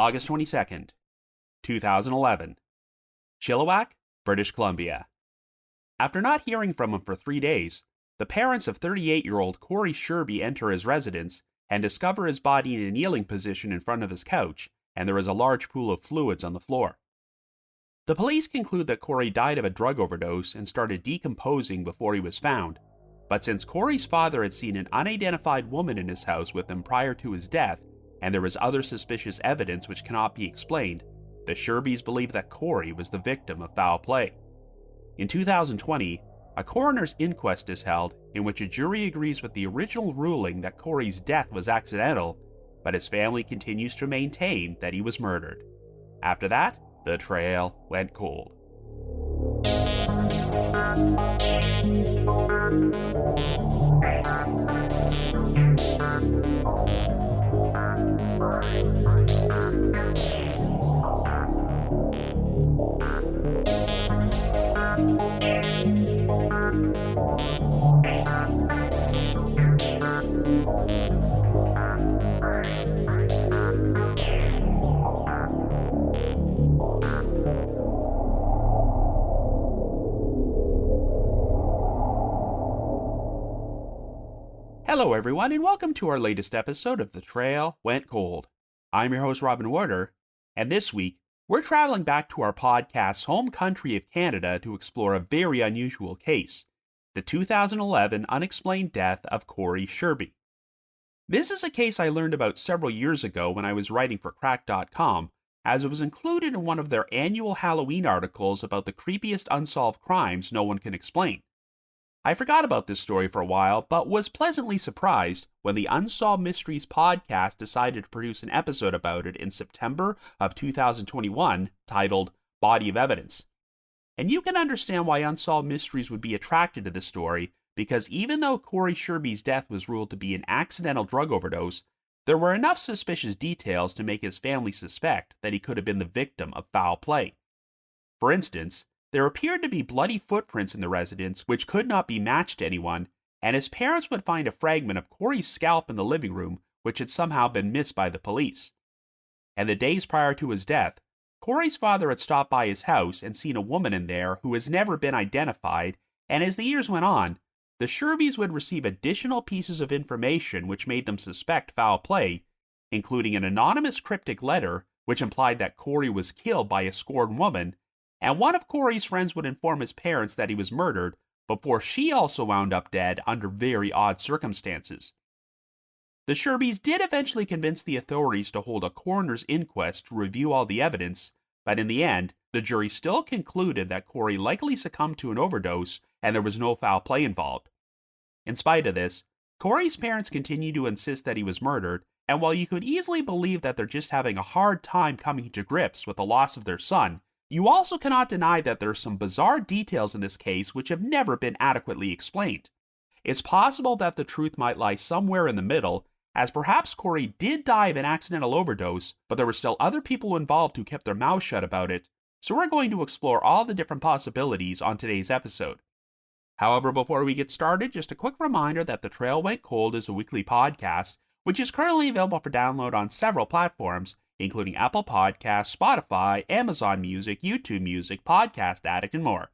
August 22nd, 2011. Chilliwack, British Columbia. After not hearing from him for 3 days, the parents of 38-year-old Corey Scherbey enter his residence and discover his body in a kneeling position in front of his couch, and there is a large pool of fluids on the floor. The police conclude that Corey died of a drug overdose and started decomposing before he was found, but since Corey's father had seen an unidentified woman in his house with him prior to his death, and there was other suspicious evidence which cannot be explained, the Scherbeys believe that Corey was the victim of foul play. In 2020, a coroner's inquest is held in which a jury agrees with the original ruling that Corey's death was accidental, but his family continues to maintain that he was murdered. After that, the trail went cold. Hello everyone, and welcome to our latest episode of The Trail Went Cold. I'm your host Robin Warder, and this week, we're traveling back to our podcast's home country of Canada to explore a very unusual case, the 2011 unexplained death of Corey Scherbey. This is a case I learned about several years ago when I was writing for Crack.com, as it was included in one of their annual Halloween articles about the creepiest unsolved crimes no one can explain. I forgot about this story for a while, but was pleasantly surprised when the Unsolved Mysteries podcast decided to produce an episode about it in September of 2021 titled Body of Evidence. And you can understand why Unsolved Mysteries would be attracted to this story, because even though Corey Scherbey's death was ruled to be an accidental drug overdose, there were enough suspicious details to make his family suspect that he could have been the victim of foul play. For instance, there appeared to be bloody footprints in the residence which could not be matched to anyone, and his parents would find a fragment of Corey's scalp in the living room which had somehow been missed by the police. And the days prior to his death, Corey's father had stopped by his house and seen a woman in there who has never been identified, and as the years went on, the Scherbeys would receive additional pieces of information which made them suspect foul play, including an anonymous cryptic letter which implied that Corey was killed by a scorned woman, and one of Corey's friends would inform his parents that he was murdered before she also wound up dead under very odd circumstances. The Scherbeys did eventually convince the authorities to hold a coroner's inquest to review all the evidence, but in the end, the jury still concluded that Corey likely succumbed to an overdose and there was no foul play involved. In spite of this, Corey's parents continued to insist that he was murdered, and while you could easily believe that they're just having a hard time coming to grips with the loss of their son, you also cannot deny that there are some bizarre details in this case which have never been adequately explained. It's possible that the truth might lie somewhere in the middle, as perhaps Corey did die of an accidental overdose, but there were still other people involved who kept their mouths shut about it, so we're going to explore all the different possibilities on today's episode. However, before we get started, just a quick reminder that The Trail Went Cold is a weekly podcast, which is currently available for download on several platforms, including Apple Podcasts, Spotify, Amazon Music, YouTube Music, Podcast Addict, and more.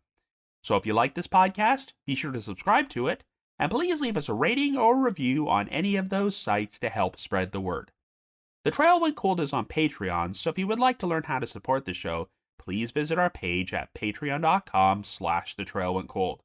So if you like this podcast, be sure to subscribe to it, and please leave us a rating or review on any of those sites to help spread the word. The Trail Went Cold is on Patreon, so if you would like to learn how to support the show, please visit our page at patreon.com/thetrailwentcold.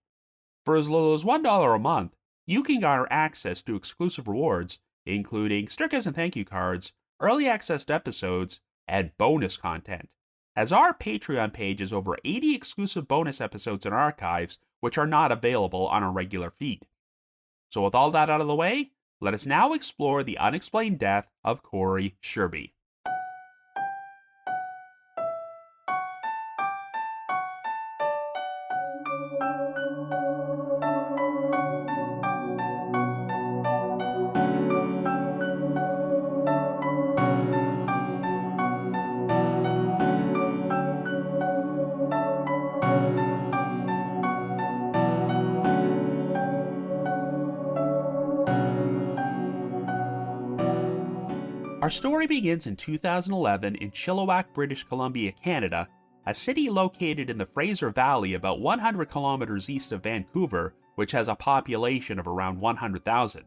For as little as $1 a month, you can garner access to exclusive rewards, including stickers and thank you cards, early access to episodes, and bonus content, as our Patreon page has over 80 exclusive bonus episodes and archives which are not available on our regular feed. So with all that out of the way, let us now explore the unexplained death of Corey Scherbey. Our story begins in 2011 in Chilliwack, British Columbia, Canada, a city located in the Fraser Valley about 100 kilometers east of Vancouver, which has a population of around 100,000.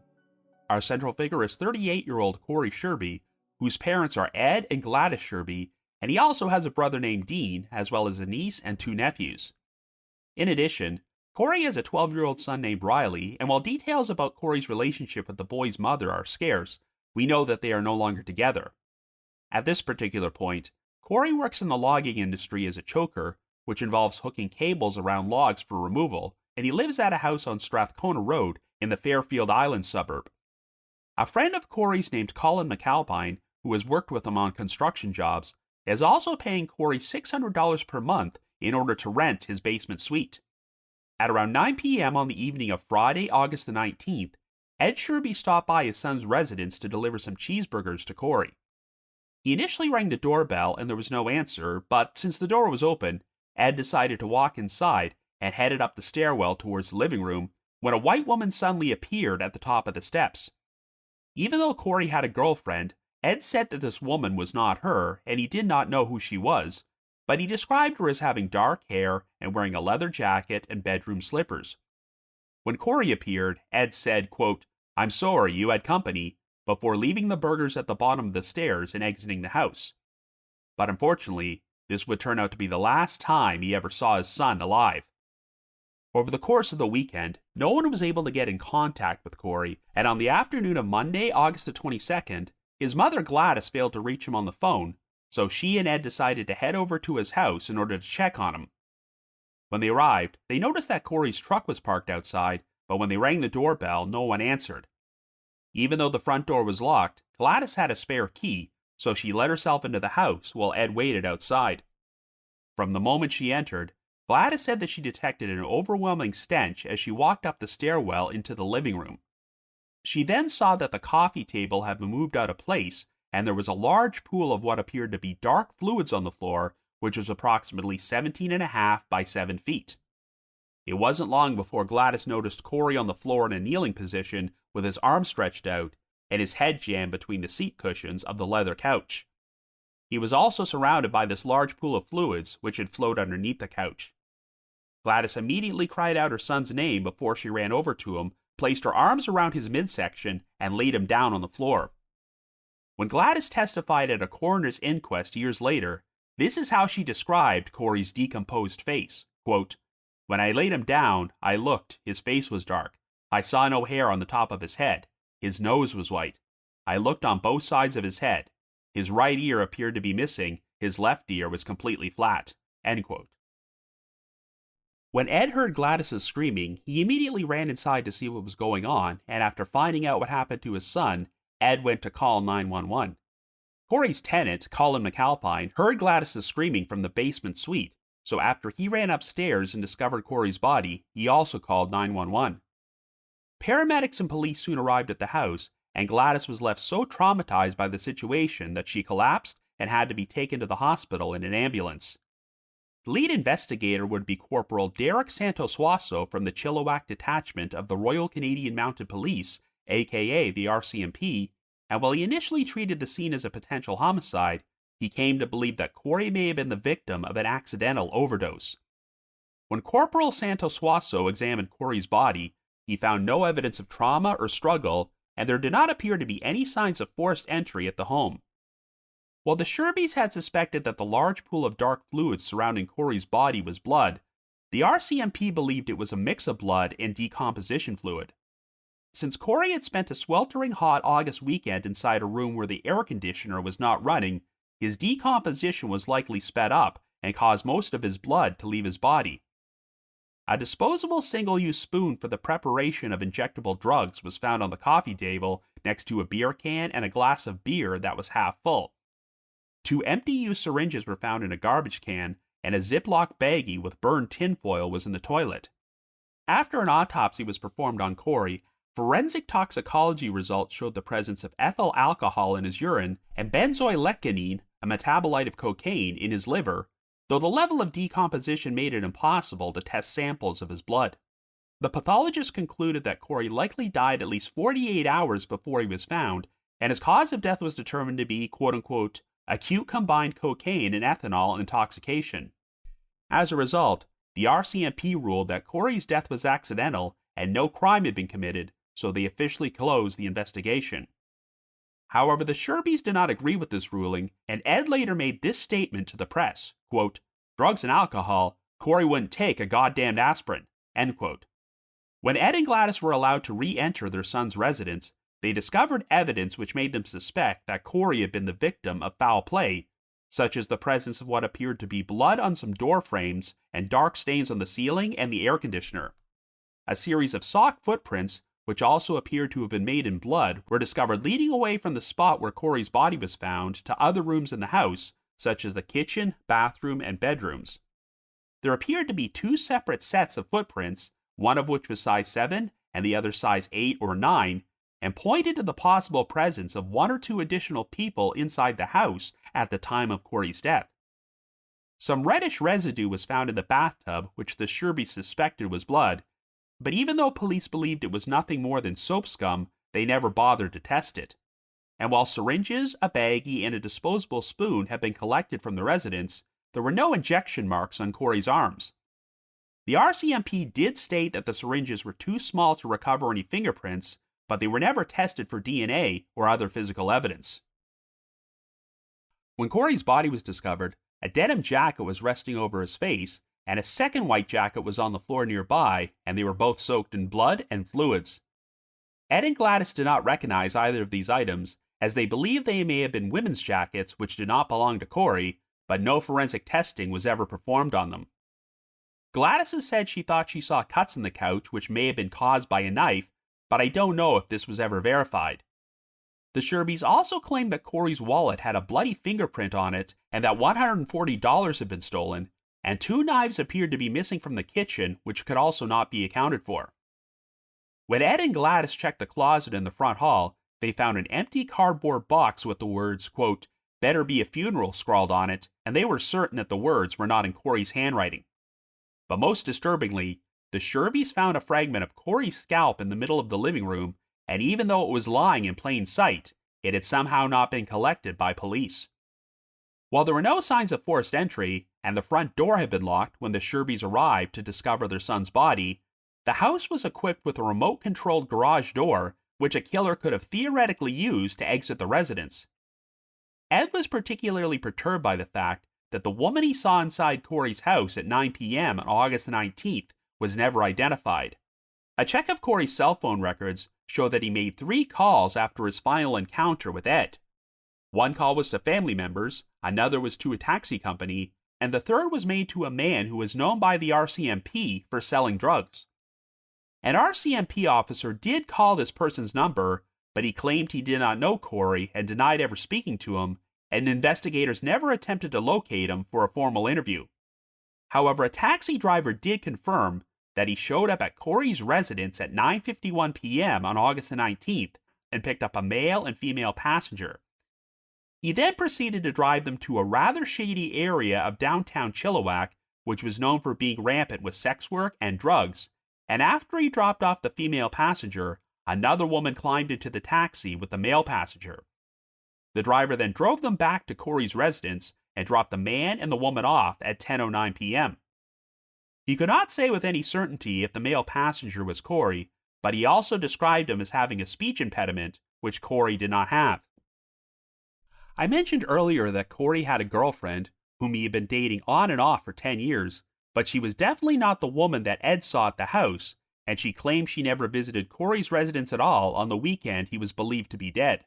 Our central figure is 38-year-old Corey Scherbey, whose parents are Ed and Gladys Scherbey, and he also has a brother named Dean, as well as a niece and 2 nephews. In addition, Corey has a 12-year-old son named Riley, and while details about Corey's relationship with the boy's mother are scarce, we know that they are no longer together. At this particular point, Corey works in the logging industry as a choker, which involves hooking cables around logs for removal, and he lives at a house on Strathcona Road in the Fairfield Island suburb. A friend of Corey's named Colin McAlpine, who has worked with him on construction jobs, is also paying Corey $600 per month in order to rent his basement suite. At around 9 p.m. on the evening of Friday, August the 19th, Ed Scherbey stopped by his son's residence to deliver some cheeseburgers to Corey. He initially rang the doorbell and there was no answer, but since the door was open, Ed decided to walk inside and headed up the stairwell towards the living room when a white woman suddenly appeared at the top of the steps. Even though Corey had a girlfriend, Ed said that this woman was not her and he did not know who she was, but he described her as having dark hair and wearing a leather jacket and bedroom slippers. When Corey appeared, Ed said, quote, "I'm sorry, you had company," before leaving the burgers at the bottom of the stairs and exiting the house. But unfortunately, this would turn out to be the last time he ever saw his son alive. Over the course of the weekend, no one was able to get in contact with Corey, and on the afternoon of Monday, August the 22nd, his mother Gladys failed to reach him on the phone, so she and Ed decided to head over to his house in order to check on him. When they arrived, they noticed that Corey's truck was parked outside, but when they rang the doorbell, no one answered. Even though the front door was locked, Gladys had a spare key, so she let herself into the house while Ed waited outside. From the moment she entered, Gladys said that she detected an overwhelming stench as she walked up the stairwell into the living room. She then saw that the coffee table had been moved out of place, and there was a large pool of what appeared to be dark fluids on the floor, which was approximately 17.5 by 7 feet. It wasn't long before Gladys noticed Corey on the floor in a kneeling position with his arms stretched out and his head jammed between the seat cushions of the leather couch. He was also surrounded by this large pool of fluids which had flowed underneath the couch. Gladys immediately cried out her son's name before she ran over to him, placed her arms around his midsection, and laid him down on the floor. When Gladys testified at a coroner's inquest years later, this is how she described Corey's decomposed face. Quote, "When I laid him down, I looked, his face was dark. I saw no hair on the top of his head. His nose was white. I looked on both sides of his head. His right ear appeared to be missing, his left ear was completely flat." End quote. When Ed heard Gladys's screaming, he immediately ran inside to see what was going on, and after finding out what happened to his son, Ed went to call 911. Corey's tenant, Colin McAlpine, heard Gladys's screaming from the basement suite, so after he ran upstairs and discovered Corey's body, he also called 911. Paramedics and police soon arrived at the house, and Gladys was left so traumatized by the situation that she collapsed and had to be taken to the hospital in an ambulance. The lead investigator would be Corporal Derek Santosuaso from the Chilliwack Detachment of the Royal Canadian Mounted Police, aka the RCMP, and while he initially treated the scene as a potential homicide, he came to believe that Corey may have been the victim of an accidental overdose. When Corporal Santosuaso examined Corey's body, he found no evidence of trauma or struggle, and there did not appear to be any signs of forced entry at the home. While the Scherbeys had suspected that the large pool of dark fluid surrounding Corey's body was blood, the RCMP believed it was a mix of blood and decomposition fluid. Since Corey had spent a sweltering hot August weekend inside a room where the air conditioner was not running, his decomposition was likely sped up and caused most of his blood to leave his body. A disposable single-use spoon for the preparation of injectable drugs was found on the coffee table next to a beer can and a glass of beer that was half full. 2 empty-use syringes were found in a garbage can, and a Ziploc baggie with burned tinfoil was in the toilet. After an autopsy was performed on Corey, forensic toxicology results showed the presence of ethyl alcohol in his urine and benzoylecgonine, a metabolite of cocaine, in his liver, though the level of decomposition made it impossible to test samples of his blood. The pathologist concluded that Corey likely died at least 48 hours before he was found, and his cause of death was determined to be, quote-unquote, acute combined cocaine and ethanol intoxication. As a result, the RCMP ruled that Corey's death was accidental and no crime had been committed, so they officially closed the investigation. However, the Scherbeys did not agree with this ruling, and Ed later made this statement to the press, quote, drugs and alcohol, Corey wouldn't take a goddamned aspirin, end quote. When Ed and Gladys were allowed to re-enter their son's residence, they discovered evidence which made them suspect that Corey had been the victim of foul play, such as the presence of what appeared to be blood on some door frames and dark stains on the ceiling and the air conditioner. A series of sock footprints, which also appeared to have been made in blood, were discovered leading away from the spot where Corey's body was found to other rooms in the house, such as the kitchen, bathroom, and bedrooms. There appeared to be two separate sets of footprints, one of which was size 7 and the other size 8 or 9, and pointed to the possible presence of one or two additional people inside the house at the time of Corey's death. Some reddish residue was found in the bathtub, which the Scherbeys suspected was blood, but even though police believed it was nothing more than soap scum, they never bothered to test it. And while syringes, a baggie, and a disposable spoon had been collected from the residence, there were no injection marks on Corey's arms. The RCMP did state that the syringes were too small to recover any fingerprints, but they were never tested for DNA or other physical evidence. When Corey's body was discovered, a denim jacket was resting over his face, and a second white jacket was on the floor nearby, and they were both soaked in blood and fluids. Ed and Gladys did not recognize either of these items, as they believed they may have been women's jackets which did not belong to Corey, but no forensic testing was ever performed on them. Gladys has said she thought she saw cuts in the couch which may have been caused by a knife, but I don't know if this was ever verified. The Scherbeys also claimed that Corey's wallet had a bloody fingerprint on it and that $140 had been stolen, and two knives appeared to be missing from the kitchen, which could also not be accounted for. When Ed and Gladys checked the closet in the front hall, they found an empty cardboard box with the words, quote, better be a funeral scrawled on it, and they were certain that the words were not in Corey's handwriting. But most disturbingly, the Scherbeys found a fragment of Corey's scalp in the middle of the living room, and even though it was lying in plain sight, it had somehow not been collected by police. While there were no signs of forced entry, and the front door had been locked when the Scherbeys arrived to discover their son's body, the house was equipped with a remote-controlled garage door, which a killer could have theoretically used to exit the residence. Ed was particularly perturbed by the fact that the woman he saw inside Corey's house at 9 p.m. on August 19th was never identified. A check of Corey's cell phone records showed that he made 3 calls after his final encounter with Ed. One call was to family members, another was to a taxi company, and the third was made to a man who was known by the RCMP for selling drugs. An RCMP officer did call this person's number, but he claimed he did not know Corey and denied ever speaking to him, and investigators never attempted to locate him for a formal interview. However, a taxi driver did confirm that he showed up at Corey's residence at 9:51 p.m. on August 19th and picked up a male and female passenger. He then proceeded to drive them to a rather shady area of downtown Chilliwack, which was known for being rampant with sex work and drugs, and after he dropped off the female passenger, another woman climbed into the taxi with the male passenger. The driver then drove them back to Corey's residence and dropped the man and the woman off at 10:09 p.m. He could not say with any certainty if the male passenger was Corey, but he also described him as having a speech impediment, which Corey did not have. I mentioned earlier that Corey had a girlfriend, whom he had been dating on and off for 10 years, but she was definitely not the woman that Ed saw at the house, and she claimed she never visited Corey's residence at all on the weekend he was believed to be dead.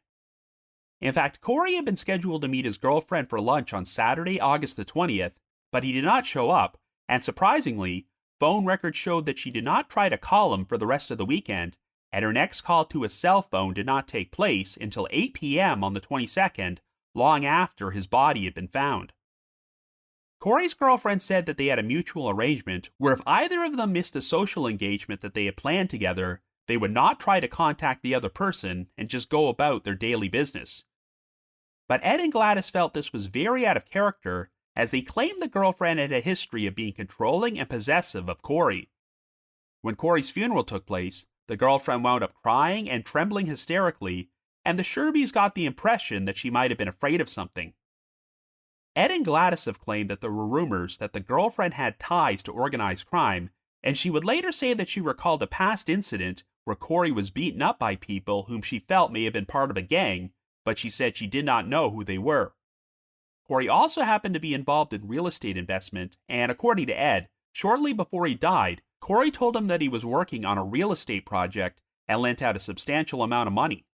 In fact, Corey had been scheduled to meet his girlfriend for lunch on Saturday, August the 20th, but he did not show up, and surprisingly, phone records showed that she did not try to call him for the rest of the weekend, and her next call to his cell phone did not take place until 8 p.m. on the 22nd, long after his body had been found. Corey's girlfriend said that they had a mutual arrangement where if either of them missed a social engagement that they had planned together, they would not try to contact the other person and just go about their daily business. But Ed and Gladys felt this was very out of character, as they claimed the girlfriend had a history of being controlling and possessive of Corey. When Corey's funeral took place, the girlfriend wound up crying and trembling hysterically, and the Scherbeys got the impression that she might have been afraid of something. Ed and Gladys have claimed that there were rumors that the girlfriend had ties to organized crime, and she would later say that she recalled a past incident where Corey was beaten up by people whom she felt may have been part of a gang, but she said she did not know who they were. Corey also happened to be involved in real estate investment, and according to Ed, shortly before he died, Corey told him that he was working on a real estate project and lent out a substantial amount of money.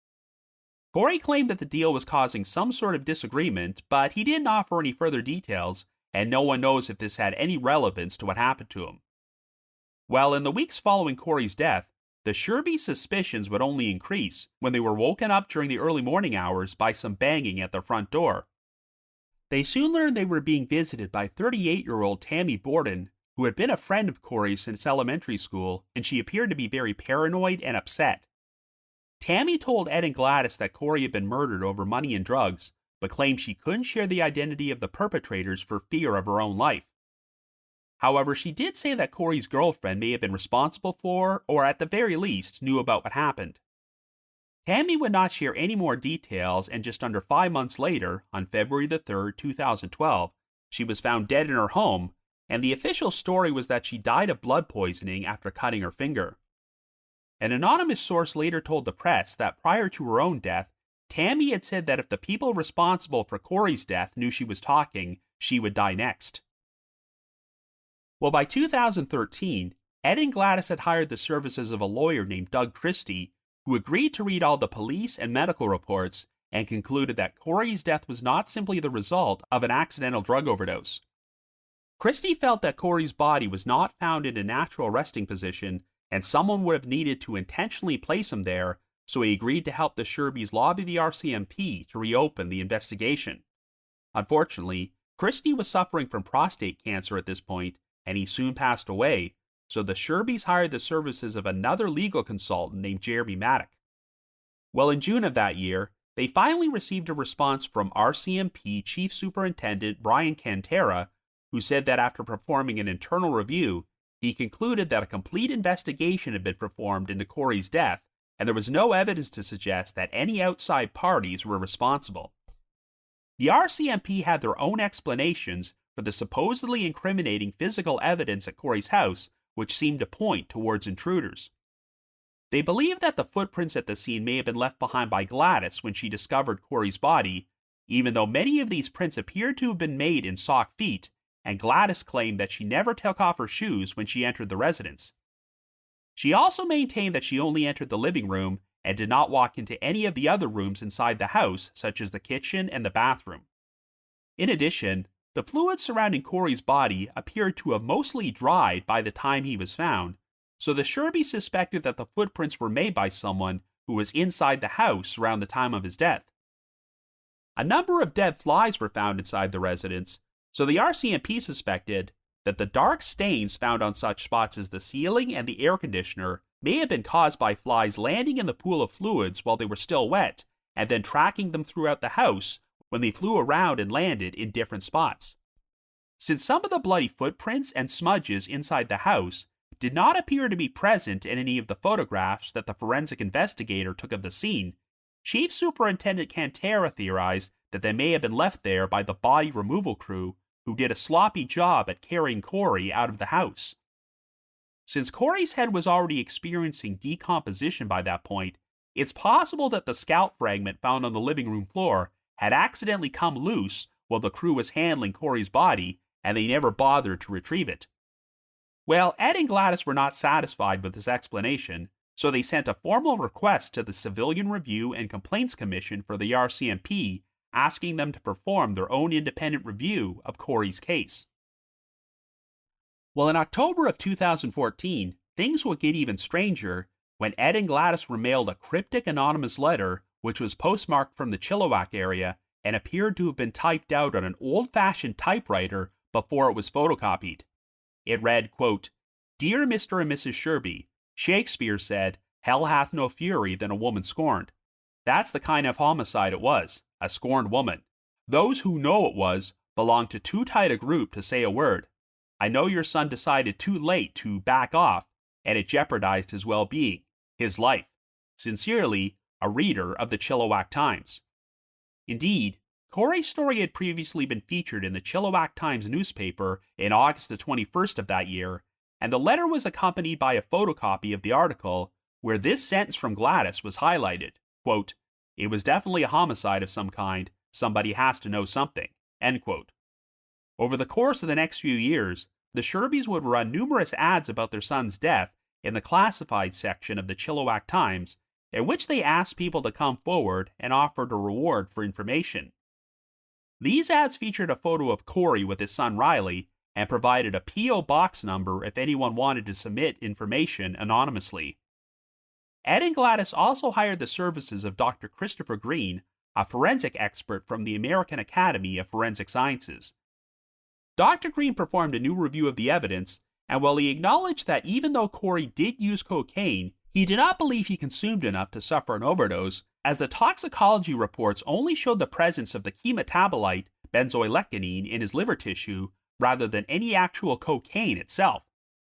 Corey claimed that the deal was causing some sort of disagreement, but he didn't offer any further details, and no one knows if this had any relevance to what happened to him. Well, in the weeks following Corey's death, the Scherbeys' suspicions would only increase when they were woken up during the early morning hours by some banging at their front door. They soon learned they were being visited by 38-year-old Tammy Borden, who had been a friend of Corey's since elementary school, and she appeared to be very paranoid and upset. Tammy told Ed and Gladys that Corey had been murdered over money and drugs, but claimed she couldn't share the identity of the perpetrators for fear of her own life. However, she did say that Corey's girlfriend may have been responsible for, or at the very least, knew about what happened. Tammy would not share any more details, and just under 5 months later, on February the 3rd, 2012, she was found dead in her home, and the official story was that she died of blood poisoning after cutting her finger. An anonymous source later told the press that prior to her own death, Tammy had said that if the people responsible for Corey's death knew she was talking, she would die next. Well, by 2013, Ed and Gladys had hired the services of a lawyer named Doug Christie, who agreed to read all the police and medical reports and concluded that Corey's death was not simply the result of an accidental drug overdose. Christie felt that Corey's body was not found in a natural resting position, and someone would have needed to intentionally place him there, so he agreed to help the Scherbeys lobby the RCMP to reopen the investigation. Unfortunately, Christie was suffering from prostate cancer at this point, and he soon passed away, so the Scherbeys hired the services of another legal consultant named Jeremy Maddock. Well, in June of that year, they finally received a response from RCMP Chief Superintendent Brian Cantera, who said that after performing an internal review, he concluded that a complete investigation had been performed into Corey's death, and there was no evidence to suggest that any outside parties were responsible. The RCMP had their own explanations for the supposedly incriminating physical evidence at Corey's house, which seemed to point towards intruders. They believed that the footprints at the scene may have been left behind by Gladys when she discovered Corey's body, even though many of these prints appeared to have been made in sock feet, and Gladys claimed that she never took off her shoes when she entered the residence. She also maintained that she only entered the living room and did not walk into any of the other rooms inside the house, such as the kitchen and the bathroom. In addition, the fluid surrounding Corey's body appeared to have mostly dried by the time he was found, so the Scherbeys suspected that the footprints were made by someone who was inside the house around the time of his death. A number of dead flies were found inside the residence, so the RCMP suspected that the dark stains found on such spots as the ceiling and the air conditioner may have been caused by flies landing in the pool of fluids while they were still wet, and then tracking them throughout the house when they flew around and landed in different spots. Since some of the bloody footprints and smudges inside the house did not appear to be present in any of the photographs that the forensic investigator took of the scene, Chief Superintendent Cantera theorized that they may have been left there by the body removal crew who did a sloppy job at carrying Corey out of the house. Since Corey's head was already experiencing decomposition by that point, it's possible that the scalp fragment found on the living room floor had accidentally come loose while the crew was handling Corey's body, and they never bothered to retrieve it. Well, Ed and Gladys were not satisfied with this explanation, so they sent a formal request to the Civilian Review and Complaints Commission for the RCMP, asking them to perform their own independent review of Corey's case. Well, in October of 2014, things would get even stranger when Ed and Gladys were mailed a cryptic anonymous letter which was postmarked from the Chilliwack area and appeared to have been typed out on an old-fashioned typewriter before it was photocopied. It read, quote, "Dear Mr. and Mrs. Scherbey, Shakespeare said, 'Hell hath no fury than a woman scorned.' That's the kind of homicide it was, a scorned woman. Those who know it was belong to too tight a group to say a word. I know your son decided too late to back off, and it jeopardized his well-being, his life. Sincerely, a reader of the Chilliwack Times. Indeed, Corey's story had previously been featured in the Chilliwack Times newspaper in August the 21st of that year, and the letter was accompanied by a photocopy of the article where this sentence from Gladys was highlighted, quote, "It was definitely a homicide of some kind. Somebody has to know something," end quote. Over the course of the next few years, the Scherbeys would run numerous ads about their son's death in the classified section of the Chilliwack Times, in which they asked people to come forward and offered a reward for information. These ads featured a photo of Corey with his son Riley and provided a P.O. box number if anyone wanted to submit information anonymously. Ed and Gladys also hired the services of Dr. Christopher Green, a forensic expert from the American Academy of Forensic Sciences. Dr. Green performed a new review of the evidence, and while he acknowledged that even though Corey did use cocaine, he did not believe he consumed enough to suffer an overdose, as the toxicology reports only showed the presence of the key metabolite benzoylecgonine in his liver tissue rather than any actual cocaine itself.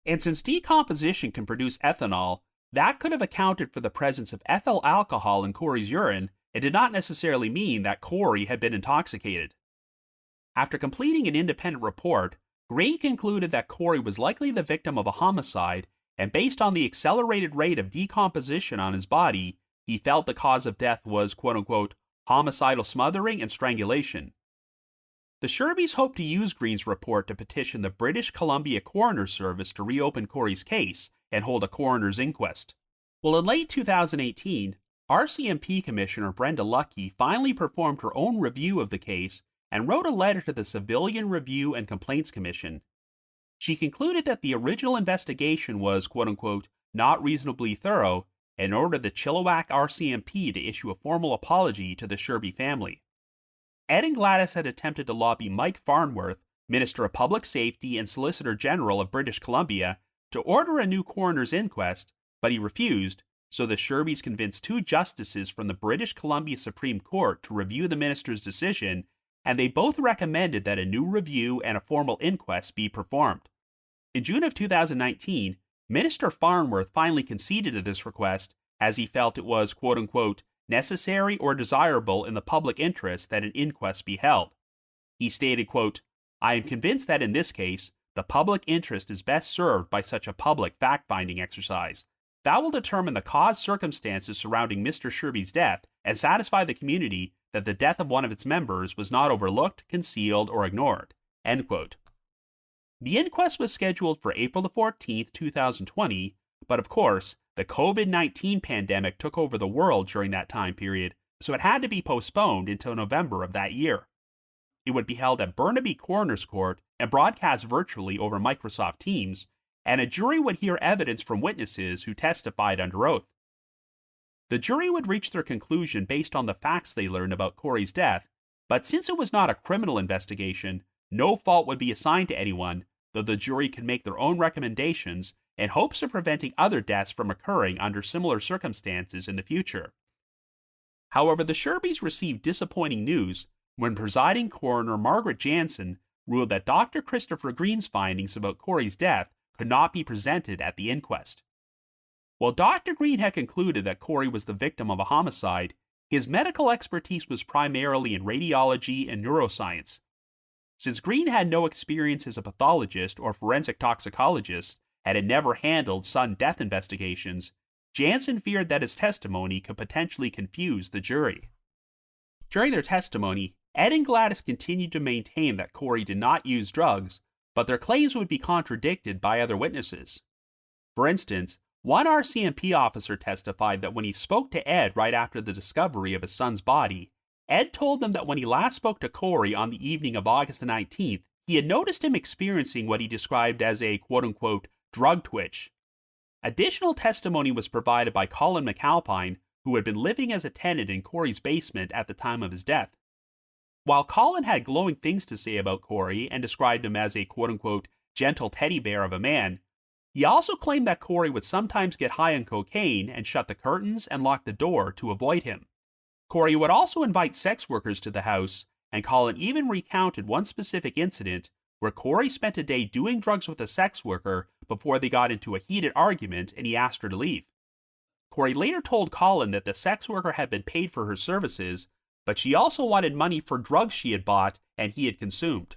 And since decomposition can produce ethanol, that could have accounted for the presence of ethyl alcohol in Corey's urine and did not necessarily mean that Corey had been intoxicated. After completing an independent report, Green concluded that Corey was likely the victim of a homicide, and based on the accelerated rate of decomposition on his body, he felt the cause of death was, quote-unquote, homicidal smothering and strangulation. The Scherbeys hoped to use Green's report to petition the British Columbia Coroner Service to reopen Corey's case and hold a coroner's inquest. Well, in late 2018, RCMP Commissioner Brenda Luckie finally performed her own review of the case and wrote a letter to the Civilian Review and Complaints Commission. She concluded that the original investigation was, quote-unquote, not reasonably thorough, and ordered the Chilliwack RCMP to issue a formal apology to the Scherbey family. Ed and Gladys had attempted to lobby Mike Farnworth, Minister of Public Safety and Solicitor General of British Columbia, to order a new coroner's inquest, but he refused, so the Scherbeys convinced two justices from the British Columbia Supreme Court to review the minister's decision, and they both recommended that a new review and a formal inquest be performed. In June of 2019, Minister Farnworth finally conceded to this request, as he felt it was, quote-unquote, necessary or desirable in the public interest that an inquest be held. He stated, quote, I am convinced that in this case, the public interest is best served by such a public fact-finding exercise. That will determine the cause circumstances surrounding Mr. Scherbey's death and satisfy the community that the death of one of its members was not overlooked, concealed, or ignored, end quote. The inquest was scheduled for April 14, 2020, but of course, the COVID-19 pandemic took over the world during that time period, so it had to be postponed until November of that year. It would be held at Burnaby Coroner's Court and broadcast virtually over Microsoft Teams, and a jury would hear evidence from witnesses who testified under oath. The jury would reach their conclusion based on the facts they learned about Corey's death, but since it was not a criminal investigation, no fault would be assigned to anyone, though the jury could make their own recommendations in hopes of preventing other deaths from occurring under similar circumstances in the future. However, the Scherbeys received disappointing news when presiding coroner Margaret Jansen ruled that Dr. Christopher Green's findings about Corey's death could not be presented at the inquest. While Dr. Green had concluded that Corey was the victim of a homicide, his medical expertise was primarily in radiology and neuroscience. Since Green had no experience as a pathologist or forensic toxicologist and had never handled sudden death investigations, Jansen feared that his testimony could potentially confuse the jury. During their testimony, Ed and Gladys continued to maintain that Corey did not use drugs, but their claims would be contradicted by other witnesses. For instance, one RCMP officer testified that when he spoke to Ed right after the discovery of his son's body, Ed told them that when he last spoke to Corey on the evening of August the 19th, he had noticed him experiencing what he described as a quote-unquote drug twitch. Additional testimony was provided by Colin McAlpine, who had been living as a tenant in Corey's basement at the time of his death. While Colin had glowing things to say about Corey and described him as a quote-unquote gentle teddy bear of a man, he also claimed that Corey would sometimes get high on cocaine and shut the curtains and lock the door to avoid him. Corey would also invite sex workers to the house, and Colin even recounted one specific incident where Corey spent a day doing drugs with a sex worker before they got into a heated argument and he asked her to leave. Corey later told Colin that the sex worker had been paid for her services, but she also wanted money for drugs she had bought and he had consumed.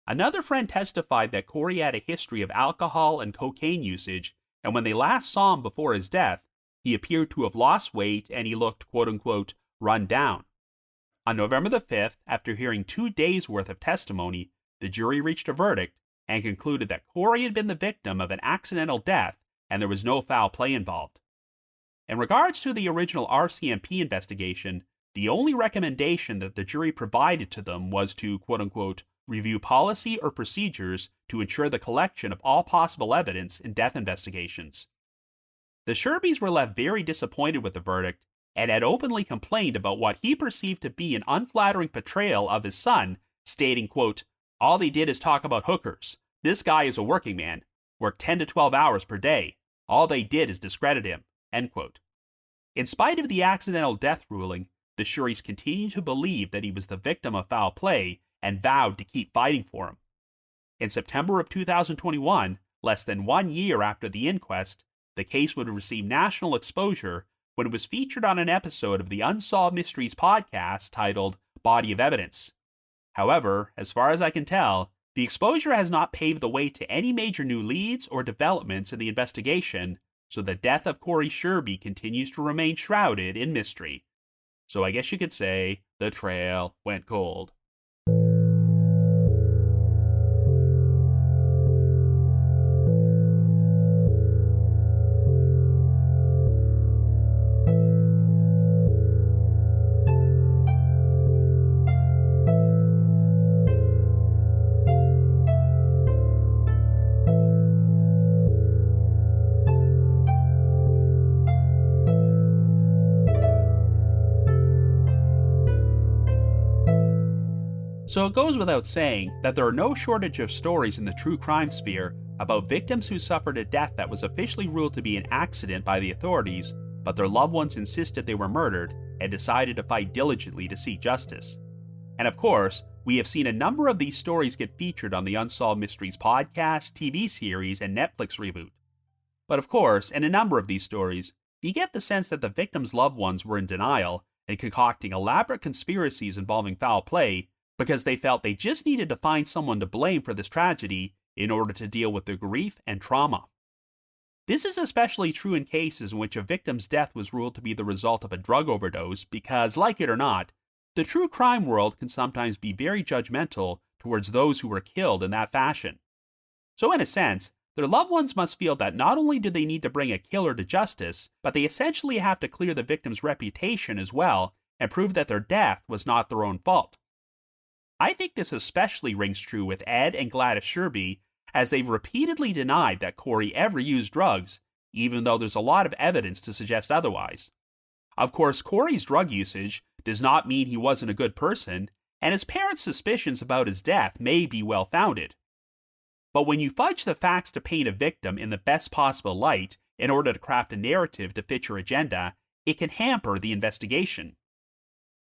Another friend testified that Corey had a history of alcohol and cocaine usage, and when they last saw him before his death, he appeared to have lost weight and he looked, quote-unquote, run down. On November the 5th, after hearing 2 days' worth of testimony, the jury reached a verdict and concluded that Corey had been the victim of an accidental death and there was no foul play involved. In regards to the original RCMP investigation, the only recommendation that the jury provided to them was to, quote-unquote, review policy or procedures to ensure the collection of all possible evidence in death investigations. The Scherbeys were left very disappointed with the verdict and had openly complained about what he perceived to be an unflattering portrayal of his son, stating, quote, all they did is talk about hookers. This guy is a working man, worked 10 to 12 hours per day. All they did is discredit him, end quote. In spite of the accidental death ruling, the Scherbeys continued to believe that he was the victim of foul play and vowed to keep fighting for him. In September of 2021, less than 1 year after the inquest, the case would receive national exposure when it was featured on an episode of the Unsolved Mysteries podcast titled Body of Evidence. However, as far as I can tell, the exposure has not paved the way to any major new leads or developments in the investigation, so the death of Corey Scherbey continues to remain shrouded in mystery. So I guess you could say the trail went cold. So it goes without saying that there are no shortage of stories in the true crime sphere about victims who suffered a death that was officially ruled to be an accident by the authorities, but their loved ones insisted they were murdered and decided to fight diligently to seek justice. And of course, we have seen a number of these stories get featured on the Unsolved Mysteries podcast, TV series, and Netflix reboot. But of course, in a number of these stories, you get the sense that the victims' loved ones were in denial and concocting elaborate conspiracies involving foul play because they felt they just needed to find someone to blame for this tragedy in order to deal with their grief and trauma. This is especially true in cases in which a victim's death was ruled to be the result of a drug overdose because, like it or not, the true crime world can sometimes be very judgmental towards those who were killed in that fashion. So in a sense, their loved ones must feel that not only do they need to bring a killer to justice, but they essentially have to clear the victim's reputation as well and prove that their death was not their own fault. I think this especially rings true with Ed and Gladys Scherbey, as they've repeatedly denied that Corey ever used drugs, even though there's a lot of evidence to suggest otherwise. Of course, Corey's drug usage does not mean he wasn't a good person, and his parents' suspicions about his death may be well-founded. But when you fudge the facts to paint a victim in the best possible light in order to craft a narrative to fit your agenda, it can hamper the investigation.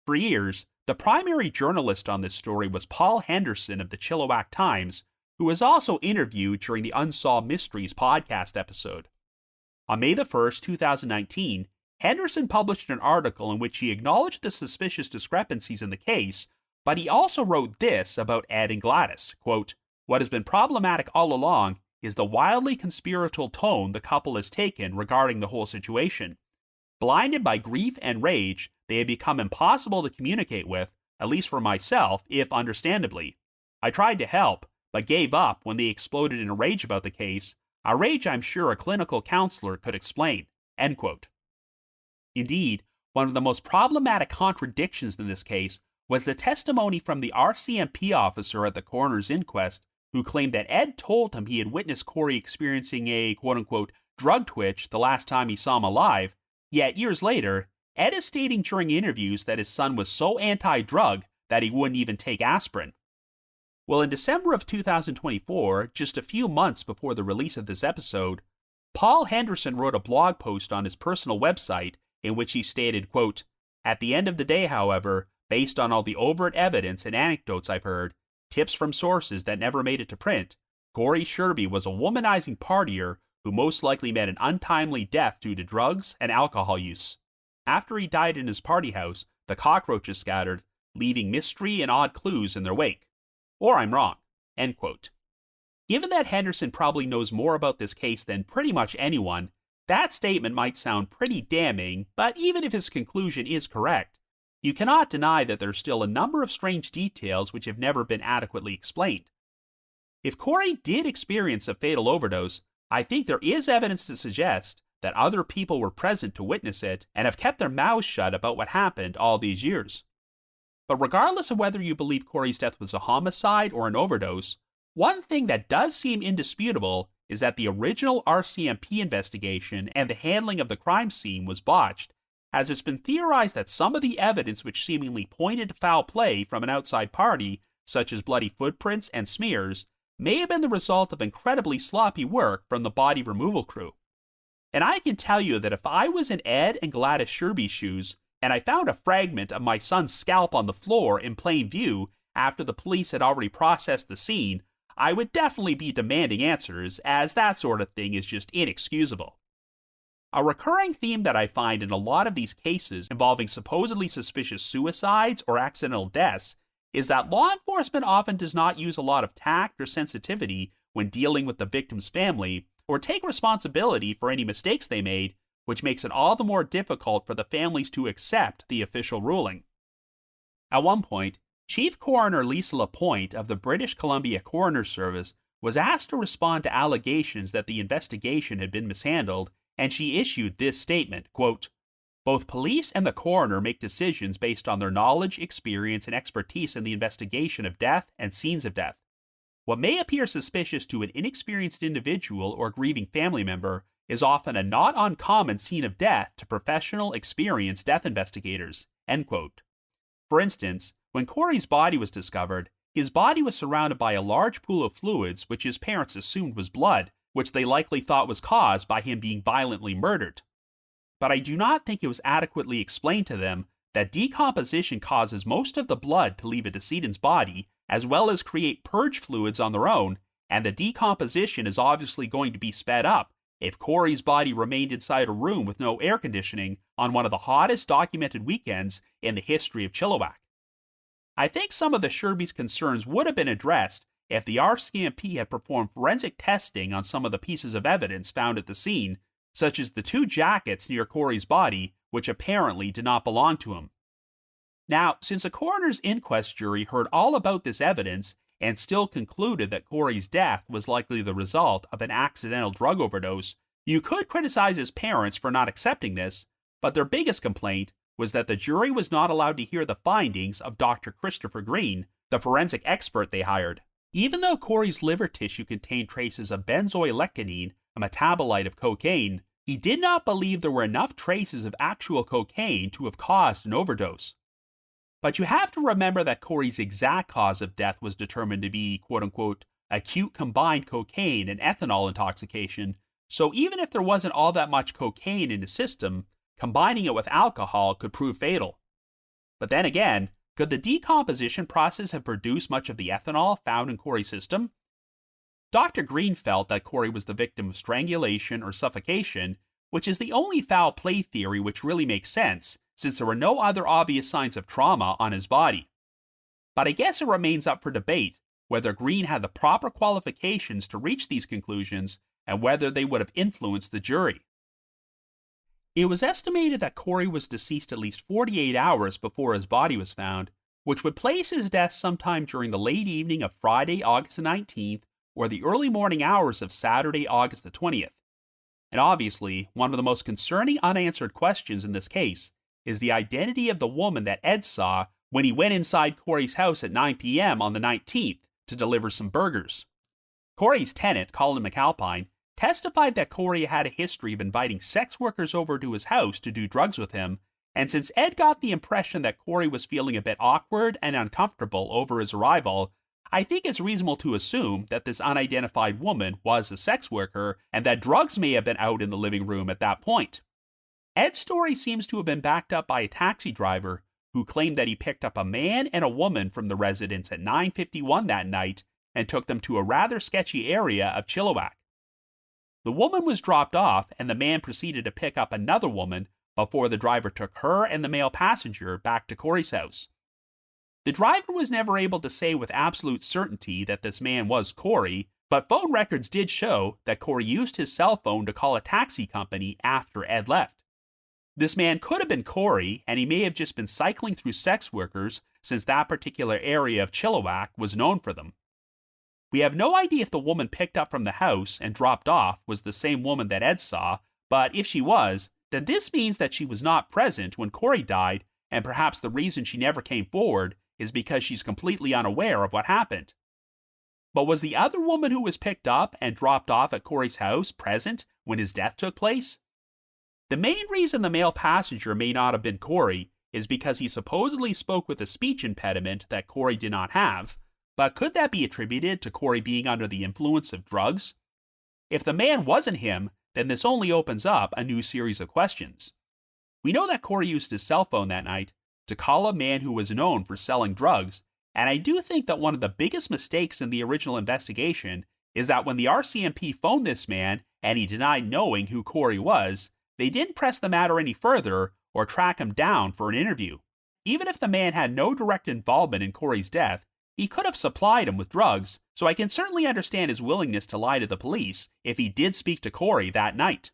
For years, the primary journalist on this story was Paul Henderson of the Chilliwack Times, who was also interviewed during the Unsolved Mysteries podcast episode. On May the 1st, 2019, Henderson published an article in which he acknowledged the suspicious discrepancies in the case, but he also wrote this about Ed and Gladys, quote, what has been problematic all along is the wildly conspiratorial tone the couple has taken regarding the whole situation. Blinded by grief and rage, they have become impossible to communicate with, at least for myself, if understandably. I tried to help, but gave up when they exploded in a rage about the case, a rage I'm sure a clinical counselor could explain, end quote. Indeed, one of the most problematic contradictions in this case was the testimony from the RCMP officer at the coroner's inquest who claimed that Ed told him he had witnessed Corey experiencing a quote-unquote drug twitch the last time he saw him alive, yet years later, Ed is stating during interviews that his son was so anti-drug that he wouldn't even take aspirin. Well, in December of 2024, just a few months before the release of this episode, Paul Henderson wrote a blog post on his personal website in which he stated, quote, at the end of the day, however, based on all the overt evidence and anecdotes I've heard, tips from sources that never made it to print, Corey Scherbey was a womanizing partier who most likely met an untimely death due to drugs and alcohol use. After he died in his party house, the cockroaches scattered, leaving mystery and odd clues in their wake. Or I'm wrong." End quote. Given that Henderson probably knows more about this case than pretty much anyone, that statement might sound pretty damning, but even if his conclusion is correct, you cannot deny that there's still a number of strange details which have never been adequately explained. If Corey did experience a fatal overdose, I think there is evidence to suggest that other people were present to witness it and have kept their mouths shut about what happened all these years. But regardless of whether you believe Corey's death was a homicide or an overdose, one thing that does seem indisputable is that the original RCMP investigation and the handling of the crime scene was botched, as it's been theorized that some of the evidence which seemingly pointed to foul play from an outside party, such as bloody footprints and smears, may have been the result of incredibly sloppy work from the body removal crew. And I can tell you that if I was in Ed and Gladys Scherbeys' shoes, and I found a fragment of my son's scalp on the floor in plain view after the police had already processed the scene, I would definitely be demanding answers, as that sort of thing is just inexcusable. A recurring theme that I find in a lot of these cases involving supposedly suspicious suicides or accidental deaths is that law enforcement often does not use a lot of tact or sensitivity when dealing with the victim's family, or take responsibility for any mistakes they made, which makes it all the more difficult for the families to accept the official ruling. At one point, Chief Coroner Lisa Lapointe of the British Columbia Coroner Service was asked to respond to allegations that the investigation had been mishandled, and she issued this statement, quote, "Both police and the coroner make decisions based on their knowledge, experience, and expertise in the investigation of death and scenes of death. What may appear suspicious to an inexperienced individual or grieving family member is often a not uncommon scene of death to professional, experienced death investigators." End quote. For instance, when Corey's body was discovered, his body was surrounded by a large pool of fluids which his parents assumed was blood, which they likely thought was caused by him being violently murdered. But I do not think it was adequately explained to them that decomposition causes most of the blood to leave a decedent's body, as well as create purge fluids on their own, and the decomposition is obviously going to be sped up if Corey's body remained inside a room with no air conditioning on one of the hottest documented weekends in the history of Chilliwack. I think some of the Scherbeys' concerns would have been addressed if the RCMP had performed forensic testing on some of the pieces of evidence found at the scene, such as the 2 jackets near Corey's body, which apparently did not belong to him. Now, since a coroner's inquest jury heard all about this evidence and still concluded that Corey's death was likely the result of an accidental drug overdose, you could criticize his parents for not accepting this, but their biggest complaint was that the jury was not allowed to hear the findings of Dr. Christopher Green, the forensic expert they hired. Even though Corey's liver tissue contained traces of benzoylecgonine, a metabolite of cocaine, he did not believe there were enough traces of actual cocaine to have caused an overdose. But you have to remember that Corey's exact cause of death was determined to be, quote-unquote, acute combined cocaine and ethanol intoxication, so even if there wasn't all that much cocaine in his system, combining it with alcohol could prove fatal. But then again, could the decomposition process have produced much of the ethanol found in Corey's system? Dr. Green felt that Corey was the victim of strangulation or suffocation, which is the only foul play theory which really makes sense, since there were no other obvious signs of trauma on his body. But I guess it remains up for debate whether Green had the proper qualifications to reach these conclusions and whether they would have influenced the jury. It was estimated that Corey was deceased at least 48 hours before his body was found, which would place his death sometime during the late evening of Friday, August 19th, or the early morning hours of Saturday, August 20th. And obviously, one of the most concerning unanswered questions in this case is the identity of the woman that Ed saw when he went inside Corey's house at 9 p.m. on the 19th to deliver some burgers. Corey's tenant, Colin McAlpine, testified that Corey had a history of inviting sex workers over to his house to do drugs with him, and since Ed got the impression that Corey was feeling a bit awkward and uncomfortable over his arrival, I think it's reasonable to assume that this unidentified woman was a sex worker and that drugs may have been out in the living room at that point. Ed's story seems to have been backed up by a taxi driver who claimed that he picked up a man and a woman from the residence at 9:51 that night and took them to a rather sketchy area of Chilliwack. The woman was dropped off, and the man proceeded to pick up another woman before the driver took her and the male passenger back to Corey's house. The driver was never able to say with absolute certainty that this man was Corey, but phone records did show that Corey used his cell phone to call a taxi company after Ed left. This man could have been Corey, and he may have just been cycling through sex workers since that particular area of Chilliwack was known for them. We have no idea if the woman picked up from the house and dropped off was the same woman that Ed saw, but if she was, then this means that she was not present when Corey died, and perhaps the reason she never came forward is because she's completely unaware of what happened. But was the other woman who was picked up and dropped off at Corey's house present when his death took place? The main reason the male passenger may not have been Corey is because he supposedly spoke with a speech impediment that Corey did not have, but could that be attributed to Corey being under the influence of drugs? If the man wasn't him, then this only opens up a new series of questions. We know that Corey used his cell phone that night to call a man who was known for selling drugs, and I do think that one of the biggest mistakes in the original investigation is that when the RCMP phoned this man and he denied knowing who Corey was, they didn't press the matter any further or track him down for an interview. Even if the man had no direct involvement in Corey's death, he could have supplied him with drugs, so I can certainly understand his willingness to lie to the police if he did speak to Corey that night.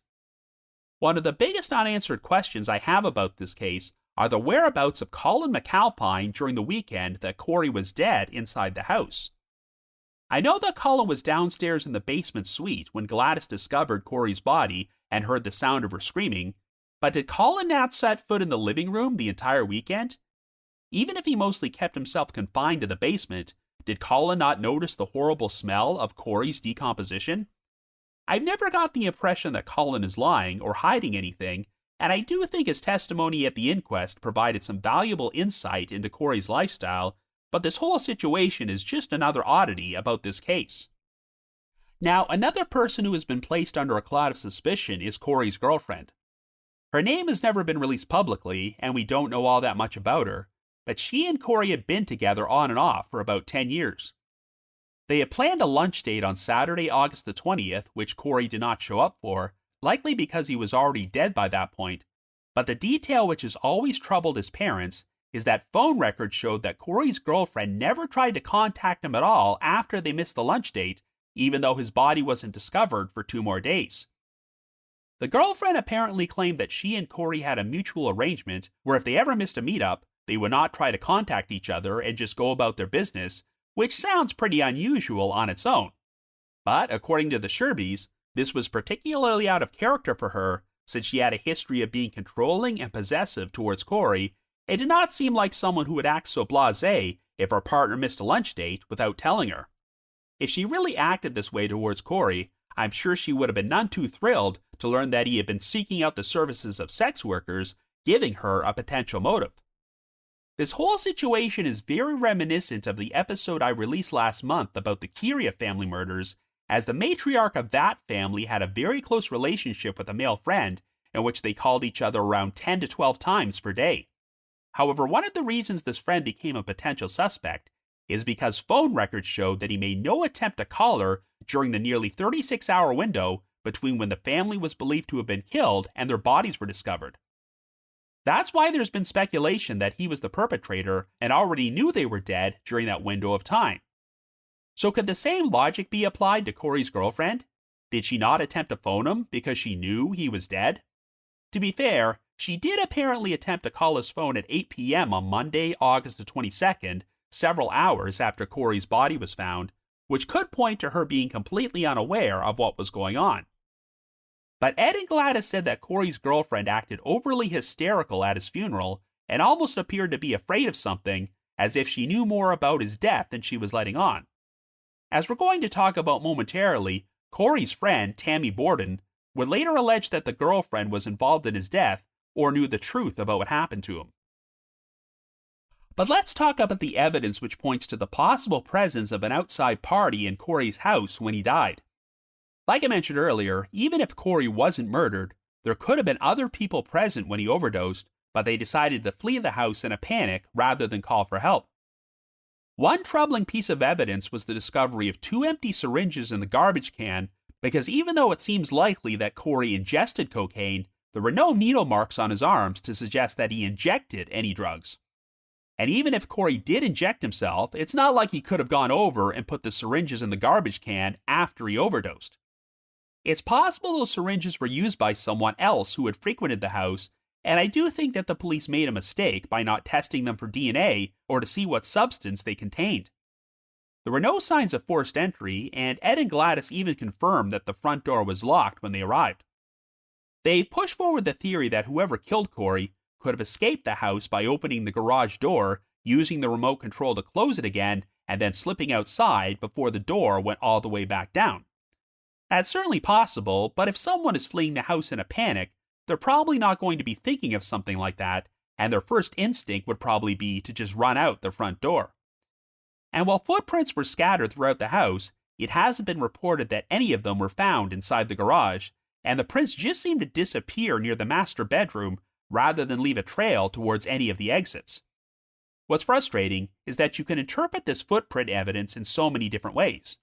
One of the biggest unanswered questions I have about this case are the whereabouts of Colin McAlpine during the weekend that Corey was dead inside the house. I know that Colin was downstairs in the basement suite when Gladys discovered Corey's body and heard the sound of her screaming, but did Colin not set foot in the living room the entire weekend? Even if he mostly kept himself confined to the basement, did Colin not notice the horrible smell of Corey's decomposition? I've never got the impression that Colin is lying or hiding anything, and I do think his testimony at the inquest provided some valuable insight into Corey's lifestyle, but this whole situation is just another oddity about this case. Now, another person who has been placed under a cloud of suspicion is Corey's girlfriend. Her name has never been released publicly, and we don't know all that much about her, but she and Corey had been together on and off for about 10 years. They had planned a lunch date on Saturday, August the 20th, which Corey did not show up for, likely because he was already dead by that point, but the detail which has always troubled his parents is that phone records showed that Corey's girlfriend never tried to contact him at all after they missed the lunch date, even though his body wasn't discovered for 2 more days. The girlfriend apparently claimed that she and Corey had a mutual arrangement where if they ever missed a meetup, they would not try to contact each other and just go about their business, which sounds pretty unusual on its own. But according to the Scherbeys, this was particularly out of character for her since she had a history of being controlling and possessive towards Corey. It did not seem like someone who would act so blasé if her partner missed a lunch date without telling her. If she really acted this way towards Corey, I'm sure she would have been none too thrilled to learn that he had been seeking out the services of sex workers, giving her a potential motive. This whole situation is very reminiscent of the episode I released last month about the Kiria family murders, as the matriarch of that family had a very close relationship with a male friend in which they called each other around 10 to 12 times per day. However, one of the reasons this friend became a potential suspect is because phone records showed that he made no attempt to call her during the nearly 36-hour window between when the family was believed to have been killed and their bodies were discovered. That's why there's been speculation that he was the perpetrator and already knew they were dead during that window of time. So could the same logic be applied to Corey's girlfriend? Did she not attempt to phone him because she knew he was dead? To be fair, she did apparently attempt to call his phone at 8 p.m. on Monday, August the 22nd, several hours after Corey's body was found, which could point to her being completely unaware of what was going on. But Ed and Gladys said that Corey's girlfriend acted overly hysterical at his funeral and almost appeared to be afraid of something, as if she knew more about his death than she was letting on. As we're going to talk about momentarily, Corey's friend, Tammy Borden, would later allege that the girlfriend was involved in his death or knew the truth about what happened to him. But let's talk about the evidence which points to the possible presence of an outside party in Corey's house when he died. Like I mentioned earlier, even if Corey wasn't murdered, there could have been other people present when he overdosed, but they decided to flee the house in a panic rather than call for help. One troubling piece of evidence was the discovery of 2 empty syringes in the garbage can Because even though it seems likely that Corey ingested cocaine, there were no needle marks on his arms to suggest that he injected any drugs. And even if Corey did inject himself, it's not like he could have gone over and put the syringes in the garbage can after he overdosed. It's possible those syringes were used by someone else who had frequented the house, and I do think that the police made a mistake by not testing them for DNA or to see what substance they contained. There were no signs of forced entry, and Ed and Gladys even confirmed that the front door was locked when they arrived. They pushed forward the theory that whoever killed Corey could have escaped the house by opening the garage door, using the remote control to close it again, and then slipping outside before the door went all the way back down. That's certainly possible, but if someone is fleeing the house in a panic, they're probably not going to be thinking of something like that, and their first instinct would probably be to just run out the front door. And while footprints were scattered throughout the house, it hasn't been reported that any of them were found inside the garage, and the prints just seem to disappear near the master bedroom rather than leave a trail towards any of the exits. What's frustrating is that you can interpret this footprint evidence in so many different ways.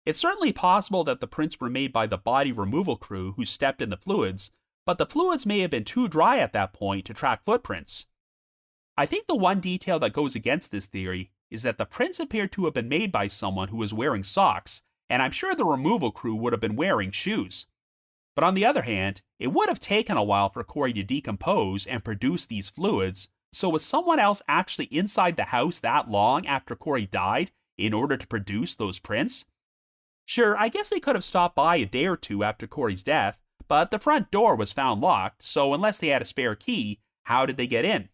It's certainly possible that the prints were made by the body removal crew who stepped in the fluids, but the fluids may have been too dry at that point to track footprints. I think the one detail that goes against this theory is that the prints appear to have been made by someone who was wearing socks, and I'm sure the removal crew would have been wearing shoes. But on the other hand, it would have taken a while for Corey to decompose and produce these fluids, so was someone else actually inside the house that long after Corey died in order to produce those prints? Sure, I guess they could have stopped by a day or two after Corey's death, but the front door was found locked, so unless they had a spare key, how did they get in?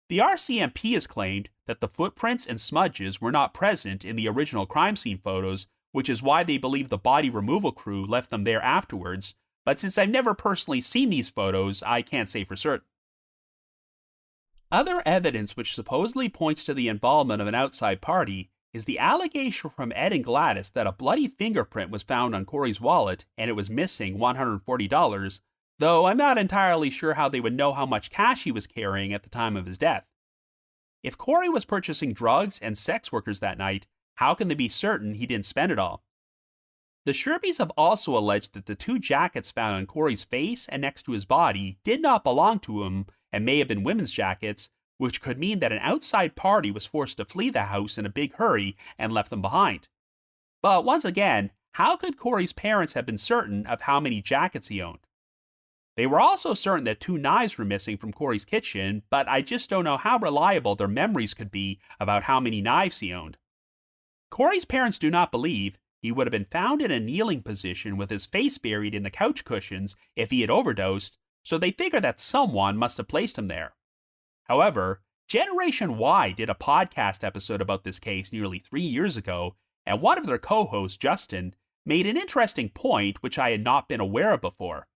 The RCMP has claimed that the footprints and smudges were not present in the original crime scene photos, which is why they believe the body removal crew left them there afterwards, but since I've never personally seen these photos, I can't say for certain. Other evidence which supposedly points to the involvement of an outside party is the allegation from Ed and Gladys that a bloody fingerprint was found on Corey's wallet and it was missing $140, though I'm not entirely sure how they would know how much cash he was carrying at the time of his death. If Corey was purchasing drugs and sex workers that night, how can they be certain he didn't spend it all? The Scherbeys have also alleged that the two jackets found on Corey's face and next to his body did not belong to him and may have been women's jackets, which could mean that an outside party was forced to flee the house in a big hurry and left them behind. But once again, how could Corey's parents have been certain of how many jackets he owned? They were also certain that 2 knives were missing from Corey's kitchen, but I just don't know how reliable their memories could be about how many knives he owned. Corey's parents do not believe he would have been found in a kneeling position with his face buried in the couch cushions if he had overdosed, so they figure that someone must have placed him there. However, Generation Y did a podcast episode about this case nearly 3 years ago, and one of their co-hosts, Justin, made an interesting point which I had not been aware of before.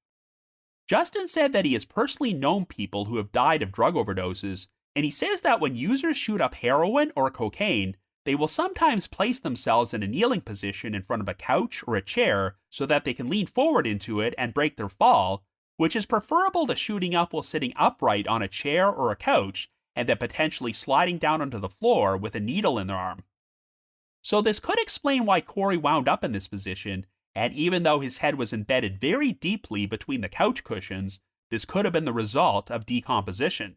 Justin said that he has personally known people who have died of drug overdoses, and he says that when users shoot up heroin or cocaine, they will sometimes place themselves in a kneeling position in front of a couch or a chair so that they can lean forward into it and break their fall, which is preferable to shooting up while sitting upright on a chair or a couch and then potentially sliding down onto the floor with a needle in their arm. So this could explain why Corey wound up in this position, and even though his head was embedded very deeply between the couch cushions, this could have been the result of decomposition.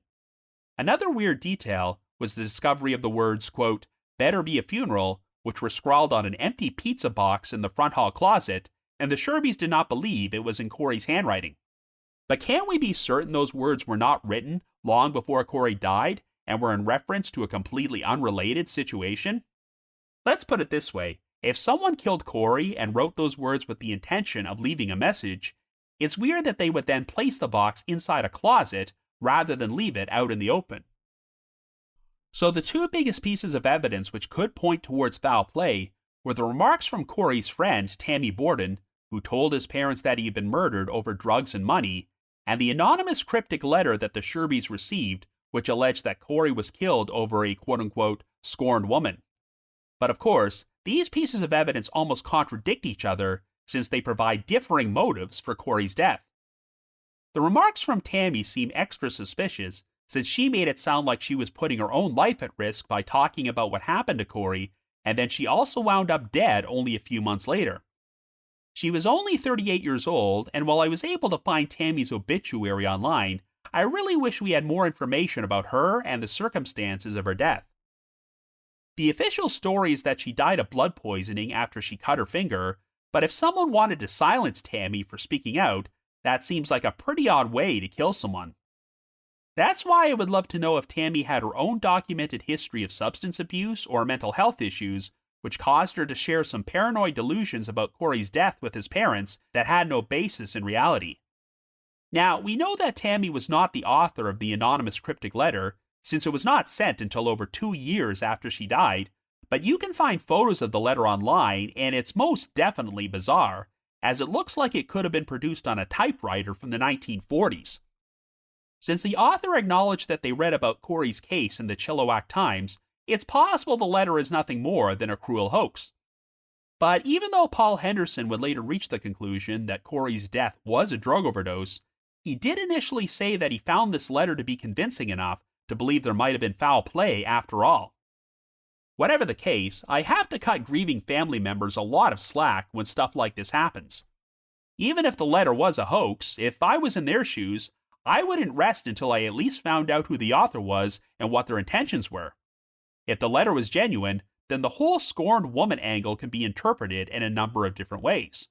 Another weird detail was the discovery of the words, quote, "better be a funeral," which were scrawled on an empty pizza box in the front hall closet, and the Scherbeys did not believe it was in Corey's handwriting. But can we be certain those words were not written long before Corey died and were in reference to a completely unrelated situation? Let's put it this way. If someone killed Corey and wrote those words with the intention of leaving a message, it's weird that they would then place the box inside a closet rather than leave it out in the open. So the 2 biggest pieces of evidence which could point towards foul play were the remarks from Corey's friend, Tammy Borden, who told his parents that he had been murdered over drugs and money, and the anonymous cryptic letter that the Scherbeys received, which alleged that Corey was killed over a quote-unquote scorned woman. But of course, these pieces of evidence almost contradict each other since they provide differing motives for Corey's death. The remarks from Tammy seem extra suspicious since she made it sound like she was putting her own life at risk by talking about what happened to Corey, and then she also wound up dead only a few months later. She was only 38 years old, and while I was able to find Tammy's obituary online, I really wish we had more information about her and the circumstances of her death. The official story is that she died of blood poisoning after she cut her finger, but if someone wanted to silence Tammy for speaking out, that seems like a pretty odd way to kill someone. That's why I would love to know if Tammy had her own documented history of substance abuse or mental health issues, which caused her to share some paranoid delusions about Corey's death with his parents that had no basis in reality. Now, we know that Tammy was not the author of the anonymous cryptic letter, since it was not sent until over 2 years after she died, but you can find photos of the letter online, and it's most definitely bizarre, as it looks like it could have been produced on a typewriter from the 1940s. Since the author acknowledged that they read about Corey's case in the Chilliwack Times, it's possible the letter is nothing more than a cruel hoax. But even though Paul Henderson would later reach the conclusion that Corey's death was a drug overdose, he did initially say that he found this letter to be convincing enough to believe there might have been foul play after all. Whatever the case, I have to cut grieving family members a lot of slack when stuff like this happens. Even if the letter was a hoax, if I was in their shoes, I wouldn't rest until I at least found out who the author was and what their intentions were. If the letter was genuine, then the whole scorned woman angle can be interpreted in a number of different ways.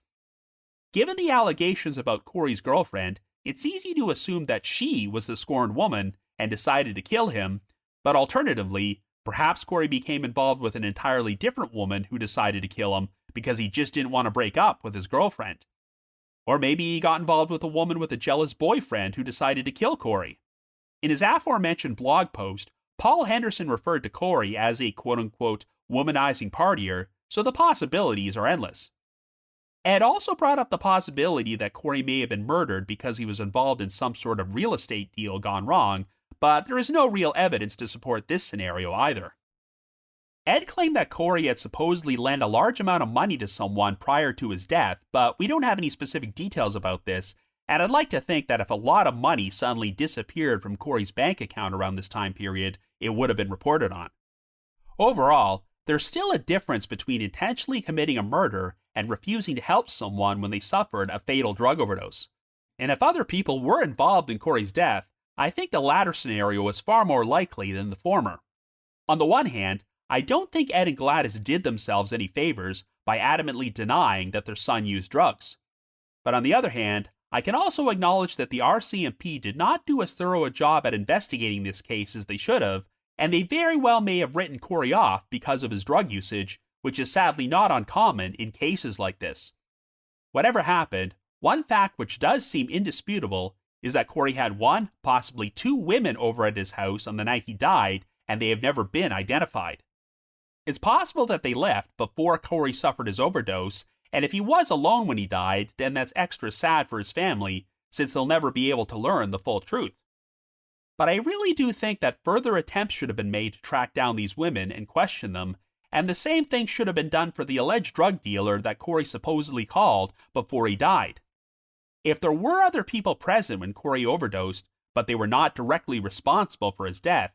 Given the allegations about Corey's girlfriend, it's easy to assume that she was the scorned woman and decided to kill him, but alternatively, perhaps Corey became involved with an entirely different woman who decided to kill him because he just didn't want to break up with his girlfriend. Or maybe he got involved with a woman with a jealous boyfriend who decided to kill Corey. In his aforementioned blog post, Paul Henderson referred to Corey as a quote-unquote womanizing partier, so the possibilities are endless. Ed also brought up the possibility that Corey may have been murdered because he was involved in some sort of real estate deal gone wrong, but there is no real evidence to support this scenario either. Ed claimed that Corey had supposedly lent a large amount of money to someone prior to his death, but we don't have any specific details about this, and I'd like to think that if a lot of money suddenly disappeared from Corey's bank account around this time period, it would have been reported on. Overall, there's still a difference between intentionally committing a murder and refusing to help someone when they suffered a fatal drug overdose. And if other people were involved in Corey's death, I think the latter scenario is far more likely than the former. On the one hand, I don't think Ed and Gladys did themselves any favors by adamantly denying that their son used drugs. But on the other hand, I can also acknowledge that the RCMP did not do as thorough a job at investigating this case as they should have, and they very well may have written Corey off because of his drug usage, which is sadly not uncommon in cases like this. Whatever happened, one fact which does seem indisputable is that Corey had 1, possibly 2 women over at his house on the night he died, and they have never been identified. It's possible that they left before Corey suffered his overdose, and if he was alone when he died, then that's extra sad for his family, since they'll never be able to learn the full truth. But I really do think that further attempts should have been made to track down these women and question them, and the same thing should have been done for the alleged drug dealer that Corey supposedly called before he died. If there were other people present when Corey overdosed, but they were not directly responsible for his death,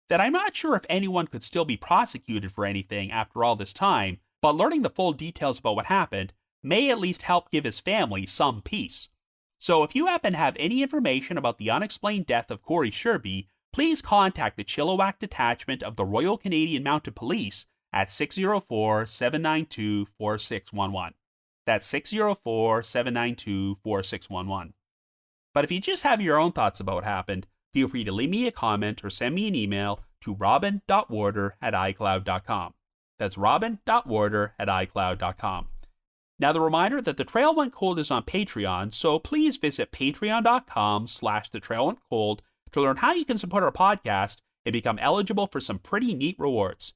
then I'm not sure if anyone could still be prosecuted for anything after all this time, but learning the full details about what happened may at least help give his family some peace. So if you happen to have any information about the unexplained death of Corey Scherbey, please contact the Chilliwack Detachment of the Royal Canadian Mounted Police at 604-792-4611. That's 604-792-4611. But if you just have your own thoughts about what happened, feel free to leave me a comment or send me an email to robin.warder@icloud.com. That's robin.warder@icloud.com. Now, the reminder that The Trail Went Cold is on Patreon, so please visit patreon.com/thetrailwentcold to learn how you can support our podcast and become eligible for some pretty neat rewards.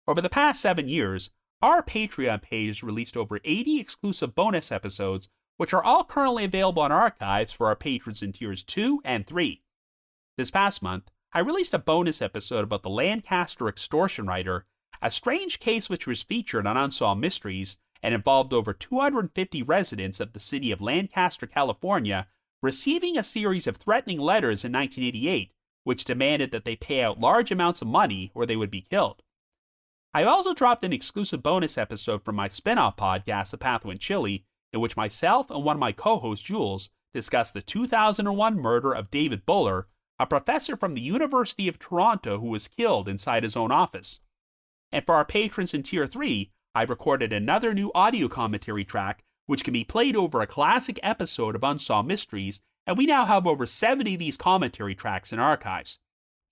Over the past 7 years, our Patreon page has released over 80 exclusive bonus episodes, which are all currently available on archives for our patrons in tiers 2 and 3. This past month, I released a bonus episode about the Lancaster extortion writer, a strange case which was featured on Unsolved Mysteries and involved over 250 residents of the city of Lancaster, California, receiving a series of threatening letters in 1988, which demanded that they pay out large amounts of money or they would be killed. I also dropped an exclusive bonus episode from my spin-off podcast, The Path Went Chilly, in which myself and one of my co-hosts, Jules, discuss the 2001 murder of David Buller, a professor from the University of Toronto who was killed inside his own office. And for our patrons in Tier 3, I've recorded another new audio commentary track which can be played over a classic episode of Unsolved Mysteries, and we now have over 70 of these commentary tracks in archives.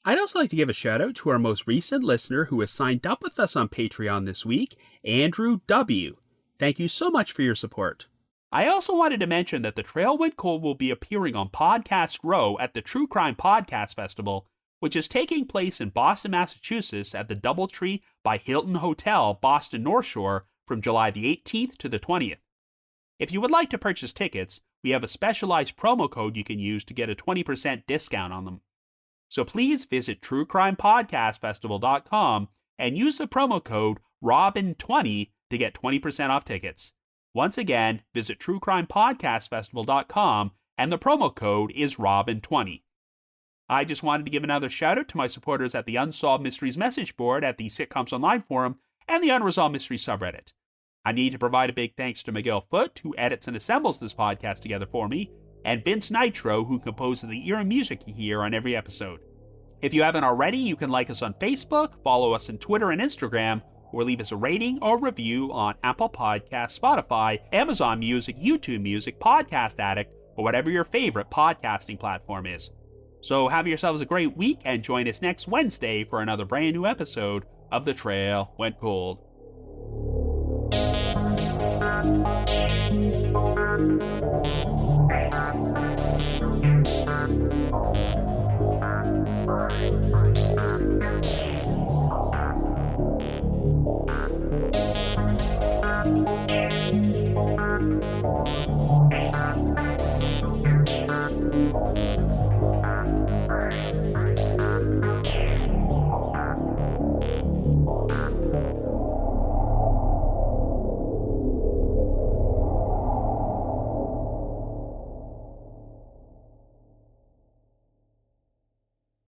I'd also like to give a shout out to our most recent listener who has signed up with us on Patreon this week, Andrew W. Thank you so much for your support. I also wanted to mention that The Trail Went Cold will be appearing on Podcast Row at the True Crime Podcast Festival, which is taking place in Boston, Massachusetts at the Doubletree by Hilton Hotel, Boston North Shore from July the 18th to the 20th. If you would like to purchase tickets, we have a specialized promo code you can use to get a 20% discount on them. So please visit truecrimepodcastfestival.com and use the promo code ROBIN20 to get 20% off tickets. Once again, visit truecrimepodcastfestival.com and the promo code is ROBIN20. I just wanted to give another shout out to my supporters at the Unsolved Mysteries message board at the Sitcoms Online forum and the Unresolved Mysteries subreddit. I need to provide a big thanks to Miguel Foote, who edits and assembles this podcast together for me, and Vince Nitro, who composes the era music you hear on every episode. If you haven't already, you can like us on Facebook, follow us on Twitter and Instagram, or leave us a rating or review on Apple Podcasts, Spotify, Amazon Music, YouTube Music, Podcast Addict, or whatever your favorite podcasting platform is. So have yourselves a great week and join us next Wednesday for another brand new episode of The Trail Went Cold.